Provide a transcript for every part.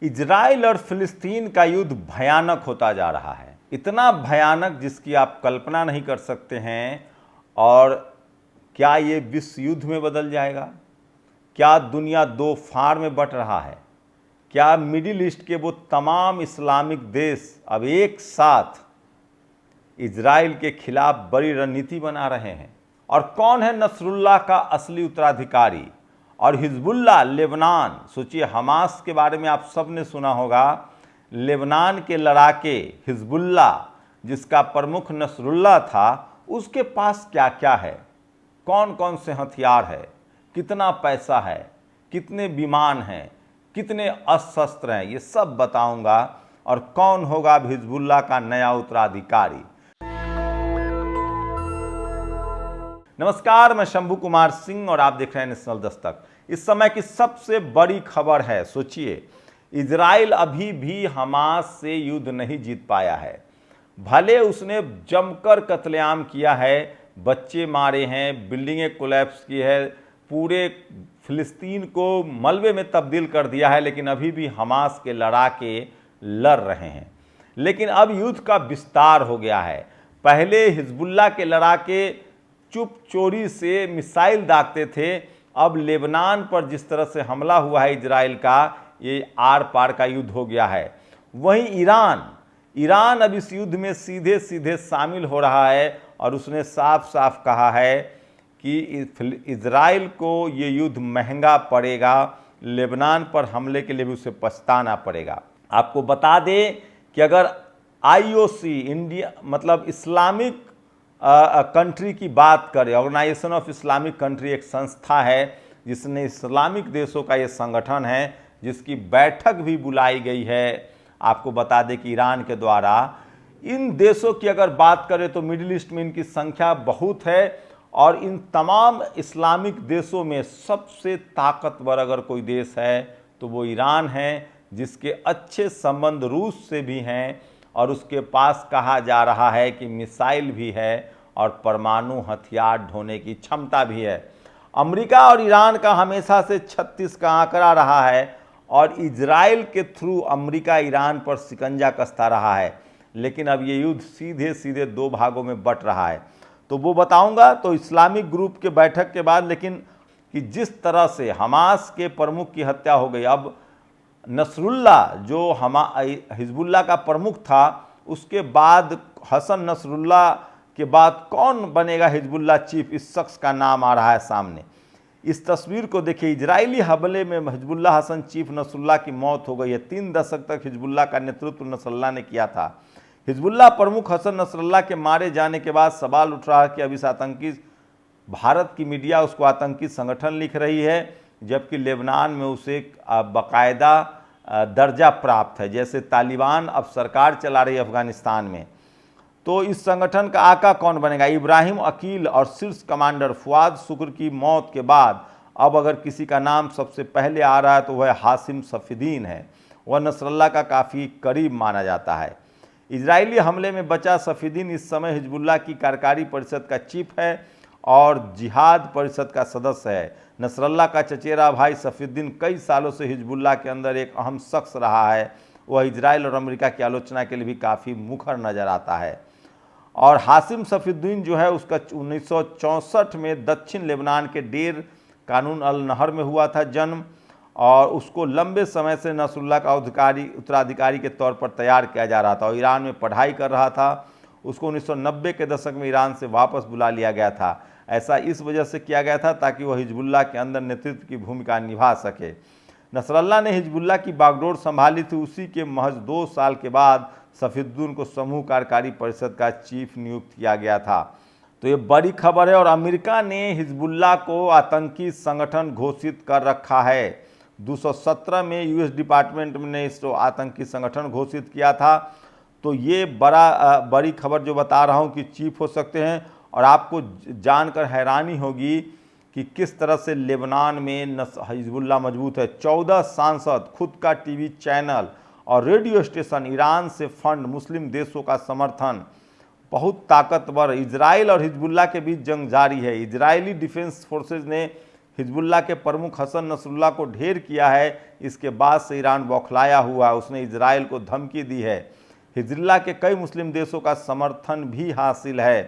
Israel और फिलिस्तीन का युद्ध भयानक होता जा रहा है, इतना भयानक जिसकी आप कल्पना नहीं कर सकते हैं। और क्या ये विश्व युद्ध में बदल जाएगा? क्या दुनिया दो फाड़ में बंट रहा है? क्या मिडिल ईस्ट के वो तमाम इस्लामिक देश अब एक साथ इजराइल के खिलाफ बड़ी रणनीति बना रहे हैं? और कौन है नसरुल्लाह का असली उत्तराधिकारी? और हिजबुल्लाह, लेबनान, सोचिए हमास के बारे में आप सब ने सुना होगा। लेबनान के लड़ाके हिजबुल्लाह जिसका प्रमुख नसरुल्लाह था, उसके पास क्या क्या है, कौन कौन से हथियार है, कितना पैसा है, कितने विमान हैं, कितने अस्त्र हैं, ये सब बताऊंगा। और कौन होगा अब हिजबुल्लाह का नया उत्तराधिकारी। नमस्कार, मैं शंभू कुमार सिंह और आप देख रहे हैं नेशनल दस्तक। इस समय की सबसे बड़ी खबर है, सोचिए इजराइल अभी भी हमास से युद्ध नहीं जीत पाया है। भले उसने जमकर कत्लेआम किया है, बच्चे मारे हैं, बिल्डिंगें कोलैप्स की है, पूरे फिलिस्तीन को मलबे में तब्दील कर दिया है, लेकिन अभी भी हमास के लड़ाके लड़ रहे हैं। लेकिन अब युद्ध का विस्तार हो गया है। पहले हिजबुल्लाह के लड़ाके चुप चोरी से मिसाइल दागते थे, अब लेबनान पर जिस तरह से हमला हुआ है इजराइल का, ये आर पार का युद्ध हो गया है। वहीं ईरान अब इस युद्ध में सीधे सीधे शामिल हो रहा है और उसने साफ साफ कहा है कि इजराइल को ये युद्ध महंगा पड़ेगा, लेबनान पर हमले के लिए भी उसे पछताना पड़ेगा। आपको बता दें कि अगर IOC इंडिया मतलब इस्लामिक कंट्री की बात करें, ऑर्गेनाइजेशन ऑफ इस्लामिक कंट्री एक संस्था है जिसने इस्लामिक देशों का ये संगठन है, जिसकी बैठक भी बुलाई गई है। आपको बता दें कि ईरान के द्वारा इन देशों की अगर बात करें तो मिडिल ईस्ट में इनकी संख्या बहुत है और इन तमाम इस्लामिक देशों में सबसे ताकतवर अगर कोई देश है तो वो ईरान है, जिसके अच्छे संबंध रूस से भी हैं और उसके पास कहा जा रहा है कि मिसाइल भी है और परमाणु हथियार ढोने की क्षमता भी है। अमेरिका और ईरान का हमेशा से 36 का आंकड़ा रहा है और इजराइल के थ्रू अमेरिका ईरान पर शिकंजा कसता रहा है, लेकिन अब ये युद्ध सीधे सीधे दो भागों में बंट रहा है। तो वो बताऊंगा तो इस्लामिक ग्रुप के बैठक के बाद, लेकिन कि जिस तरह से हमास के प्रमुख की हत्या हो गई, अब नसरुल्लाह जो हिजबुल्लाह का प्रमुख था, उसके बाद हसन नसरुल्लाह के बाद कौन बनेगा हिजबुल्लाह चीफ, इस शख्स का नाम आ रहा है सामने। इस तस्वीर को देखिए, इजरायली हमले में हिजबुल्लाह हसन चीफ नसरुल्लाह की मौत हो गई है। 3 दशक तक हिजबुल्लाह का नेतृत्व नसरुल्लाह ने किया था। हिजबुल्लाह प्रमुख हसन नसरुल्लाह के मारे जाने के बाद सवाल उठ रहा है कि अब इस आतंकी, भारत की मीडिया उसको आतंकी संगठन लिख रही है, जबकि लेबनान में उसे बाकायदा दर्जा प्राप्त है। जैसे तालिबान अब सरकार चला रही है अफगानिस्तान में, तो इस संगठन का आका कौन बनेगा? इब्राहिम अकील और शीर्ष कमांडर फुआद शुक्र की मौत के बाद अब अगर किसी का नाम सबसे पहले आ रहा है तो वह हासिम सफीदीन है। वह नसरुल्लाह का काफ़ी करीब माना जाता है। इजरायली हमले में बचा सफीदीन इस समय हिजबुल्लाह की कार्यकारी परिषद का चीफ है और जिहाद परिषद का सदस्य है। नसरुल्लाह का चचेरा भाई सफीदीन कई सालों से हिजबुल्लाह के अंदर एक अहम शख्स रहा है। वह इजराइल और अमेरिका की आलोचना के लिए भी काफ़ी मुखर नज़र आता है। और हासिम सफीदीन जो है, उसका 1964 में दक्षिण लेबनान के डेर कानून अल नहर में हुआ था जन्म, और उसको लंबे समय से नसरुल्लाह का उत्तराधिकारी के तौर पर तैयार किया जा रहा था और ईरान में पढ़ाई कर रहा था। उसको 1990 के दशक में ईरान से वापस बुला लिया गया था। ऐसा इस वजह से किया गया था ताकि वह हिजबुल्लाह के अंदर नेतृत्व की भूमिका निभा सके। नसरुल्लाह ने हिजबुल्लाह की बागडोर संभाली थी। उसी के महज 2 साल के बाद सफीदीन को समूह कार्यकारी परिषद का चीफ नियुक्त किया गया था। तो ये बड़ी खबर है और अमेरिका ने हिजबुल्लाह को आतंकी संगठन घोषित कर रखा है। 217 में यूएस डिपार्टमेंट ने इसको आतंकी संगठन घोषित किया था। तो ये बड़ी खबर जो बता रहा हूँ कि चीफ हो सकते हैं। और आपको जानकर हैरानी होगी कि किस तरह से लेबनान में हिजबुल्लाह मजबूत है। 14 सांसद, खुद का टीवी चैनल और रेडियो स्टेशन, ईरान से फंड, मुस्लिम देशों का समर्थन, बहुत ताकतवर। इजराइल और हिजबुल्लाह के बीच जंग जारी है। इजरायली डिफेंस फोर्सेज ने हिजबुल्लाह के प्रमुख हसन नसरुल्लाह को ढेर किया है। इसके बाद से ईरान बौखलाया हुआ है, उसने इजराइल को धमकी दी है। हिजबुल्लाह के कई मुस्लिम देशों का समर्थन भी हासिल है।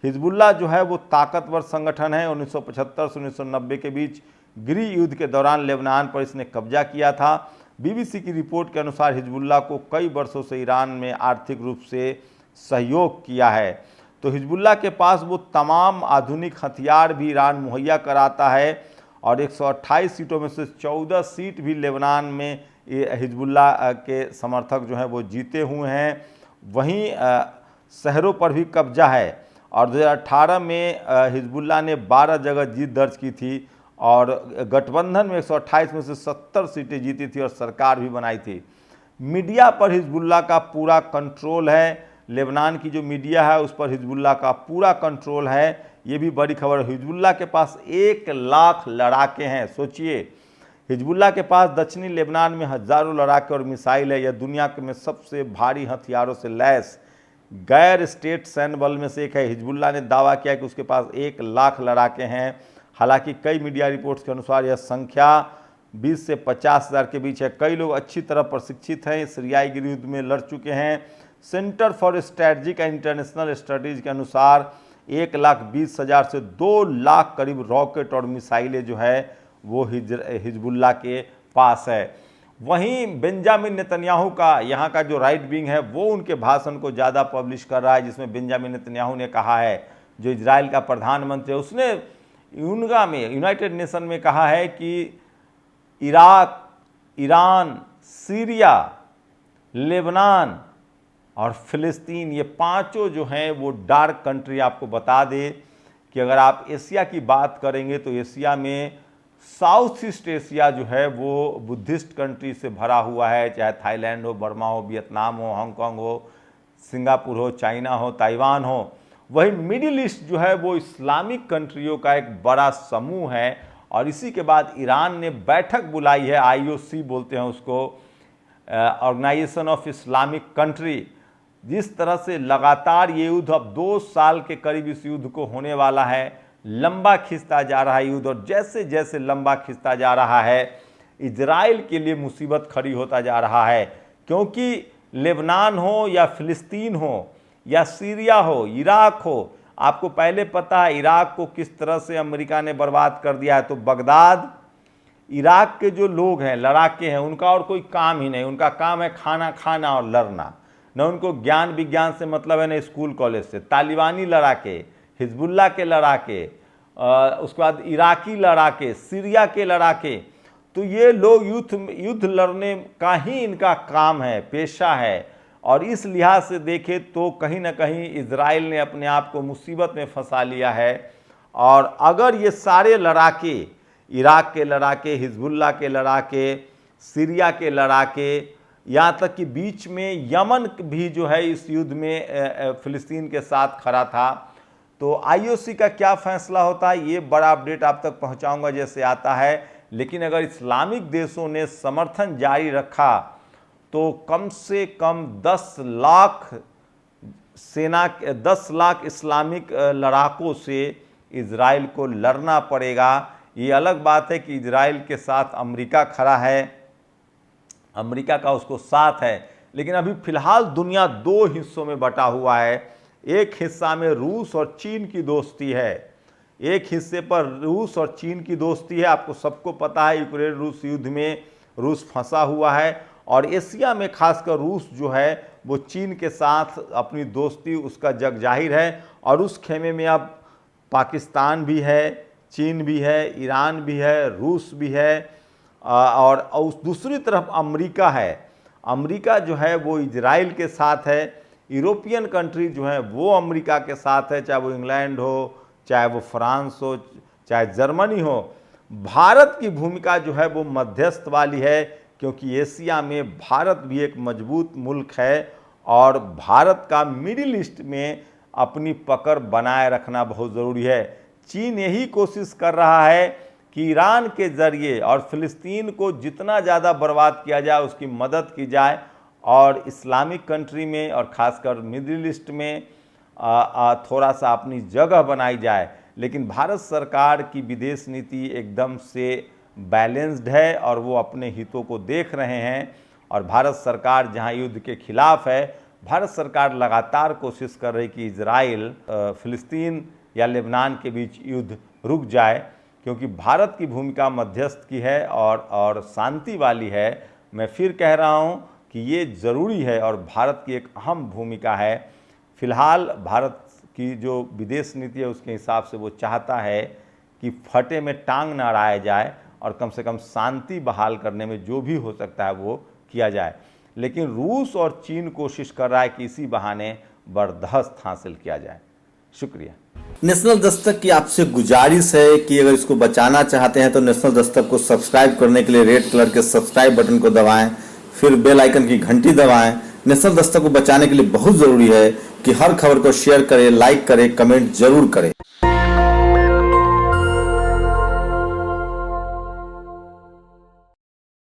हिजबुल्लाह जो है वो ताकतवर संगठन है। 1975 से 1990 के बीच गृह युद्ध के दौरान लेबनान पर इसने कब्जा किया था। बीबीसी की रिपोर्ट के अनुसार हिजबुल्लाह को कई वर्षों से ईरान में आर्थिक रूप से सहयोग किया है। तो हिजबुल्लाह के पास वो तमाम आधुनिक हथियार भी ईरान मुहैया कराता है और 128 सीटों में से 14 सीट भी लेबनान में हिजबुल्लाह के समर्थक जो हैं वो जीते हुए हैं। वहीं शहरों पर भी कब्जा है और 2018 में हिजबुल्लाह ने 12 जगह जीत दर्ज की थी और गठबंधन में 128 में से 70 सीटें जीती थी और सरकार भी बनाई थी। मीडिया पर हिजबुल्लाह का पूरा कंट्रोल है। लेबनान की जो मीडिया है उस पर हिजबुल्लाह का पूरा कंट्रोल है। ये भी बड़ी खबर है। हिजबुल्लाह के पास 1 लाख लड़ाके हैं। सोचिए, हिजबुल्लाह के पास दक्षिणी लेबनान में हज़ारों लड़ाके और मिसाइल है। यह दुनिया में सबसे भारी हथियारों से लैस गैर स्टेट सैन्य बल में से एक है। हिजबुल्लाह ने दावा किया कि उसके पास 1 लाख लड़ाके हैं। हालांकि कई मीडिया रिपोर्ट्स के अनुसार यह संख्या 20 से 50 हज़ार के बीच है। कई लोग अच्छी तरह प्रशिक्षित हैं, सीरियाई गृह युद्ध में लड़ चुके हैं। Centre for strategic and international studies के अनुसार 1,20,000 से 2 लाख करीब रॉकेट और मिसाइलें जो है वो हिजबुल्लाह के पास है। वहीं बेंजामिन नेतन्याहू का यहाँ का जो राइट विंग है वो उनके भाषण को ज़्यादा पब्लिश कर रहा है, जिसमें बेंजामिन नेतन्याहू ने कहा है, जो इजराइल का प्रधानमंत्री है, उसने यूनगा में यूनाइटेड नेशन में कहा है कि इराक, ईरान, सीरिया, लेबनान और फ़िलिस्तीन, ये पांचों जो हैं वो डार्क कंट्री। आपको बता दें कि अगर आप एशिया की बात करेंगे तो एशिया में साउथ ईस्ट एशिया जो है वो बुद्धिस्ट कंट्री से भरा हुआ है, चाहे थाईलैंड हो, बर्मा हो, वियतनाम हो, हांगकांग हो, सिंगापुर हो, चाइना हो, ताइवान हो। वही मिडिल ईस्ट जो है वो इस्लामिक कंट्रियों का एक बड़ा समूह है। और इसी के बाद ईरान ने बैठक बुलाई है, IOC बोलते हैं उसको, ऑर्गेनाइजेशन ऑफ इस्लामिक कंट्री। जिस तरह से लगातार ये युद्ध अब 2 साल के करीब इस युद्ध को होने वाला है, लंबा खिंचता जा रहा है युद्ध, और जैसे जैसे लंबा खिंचता जा रहा है इजराइल के लिए मुसीबत खड़ी होता जा रहा है। क्योंकि लेबनान हो या फ़िलिस्तीन हो या सीरिया हो, इराक हो, आपको पहले पता है इराक को किस तरह से अमेरिका ने बर्बाद कर दिया है। तो बगदाद, इराक के जो लोग हैं, लड़ाके हैं, उनका और कोई काम ही नहीं, उनका काम है खाना खाना और लड़ना। न उनको ज्ञान विज्ञान से मतलब है, न स्कूल कॉलेज से। तालिबानी लड़ाके, हिजबुल्लाह के लड़ाके, उसके बाद इराकी लड़ाके, सीरिया के लड़ाके, तो ये लोग युद्ध लड़ने का ही इनका काम है, पेशा है। और इस लिहाज से देखें तो कहीं ना कहीं इजराइल ने अपने आप को मुसीबत में फंसा लिया है। और अगर ये सारे लड़ाके, इराक के लड़ाके, हिजबुल्लाह के लड़ाके, सीरिया के लड़ाके, यहाँ तक कि बीच में यमन भी जो है इस युद्ध में फ़िलिस्तीन के साथ खड़ा था, तो IOC का क्या फैसला होता है ये बड़ा अपडेट आप तक पहुँचाऊँगा जैसे आता है। लेकिन अगर इस्लामिक देशों ने समर्थन जारी रखा तो कम से कम 10 लाख इस्लामिक लड़ाकों से इजराइल को लड़ना पड़ेगा। ये अलग बात है कि इजराइल के साथ अमेरिका खड़ा है, अमेरिका का उसको साथ है, लेकिन अभी फिलहाल दुनिया 2 हिस्सों में बटा हुआ है। एक हिस्सा में रूस और चीन की दोस्ती है, एक हिस्से पर रूस और चीन की दोस्ती है। आपको सबको पता है यूक्रेन रूस युद्ध में रूस फंसा हुआ है, और एशिया में खासकर रूस जो है वो चीन के साथ अपनी दोस्ती उसका जग जाहिर है। और उस खेमे में अब पाकिस्तान भी है, चीन भी है, ईरान भी है, रूस भी है, और उस दूसरी तरफ अमेरिका है। अमेरिका जो है वो इजराइल के साथ है। यूरोपियन कंट्री जो है वो अमेरिका के साथ है, चाहे वो इंग्लैंड हो, चाहे वो फ्रांस हो, चाहे जर्मनी हो। भारत की भूमिका जो है वो मध्यस्थ वाली है, क्योंकि एशिया में भारत भी एक मजबूत मुल्क है और भारत का मिडिल ईस्ट में अपनी पकड़ बनाए रखना बहुत ज़रूरी है। चीन यही कोशिश कर रहा है कि ईरान के ज़रिए और फ़िलिस्तीन को जितना ज़्यादा बर्बाद किया जाए उसकी मदद की जाए, और इस्लामिक कंट्री में और ख़ासकर मिडिल ईस्ट में थोड़ा सा अपनी जगह बनाई जाए। लेकिन भारत सरकार की विदेश नीति एकदम से बैलेंस्ड है और वो अपने हितों को देख रहे हैं। और भारत सरकार जहां युद्ध के खिलाफ है, भारत सरकार लगातार कोशिश कर रही कि इजराइल फिलिस्तीन या लेबनान के बीच युद्ध रुक जाए, क्योंकि भारत की भूमिका मध्यस्थ की है और शांति वाली है। मैं फिर कह रहा हूँ कि ये ज़रूरी है और भारत की एक अहम भूमिका है। फिलहाल भारत की जो विदेश नीति है उसके हिसाब से वो चाहता है कि फटे में टांग न अड़ाया जाए और कम से कम शांति बहाल करने में जो भी हो सकता है वो किया जाए। लेकिन रूस और चीन कोशिश कर रहा है कि इसी बहाने बर्दाश्त हासिल किया जाए। शुक्रिया। नेशनल दस्तक की आपसे गुजारिश है कि अगर इसको बचाना चाहते हैं तो नेशनल दस्तक को सब्सक्राइब करने के लिए रेड कलर के सब्सक्राइब बटन को दबाएं, फिर बेल आइकन की घंटी दबाएं। नेशनल दस्तक को बचाने के लिए बहुत जरूरी है कि हर खबर को शेयर करें, लाइक करें, कमेंट जरूर करें।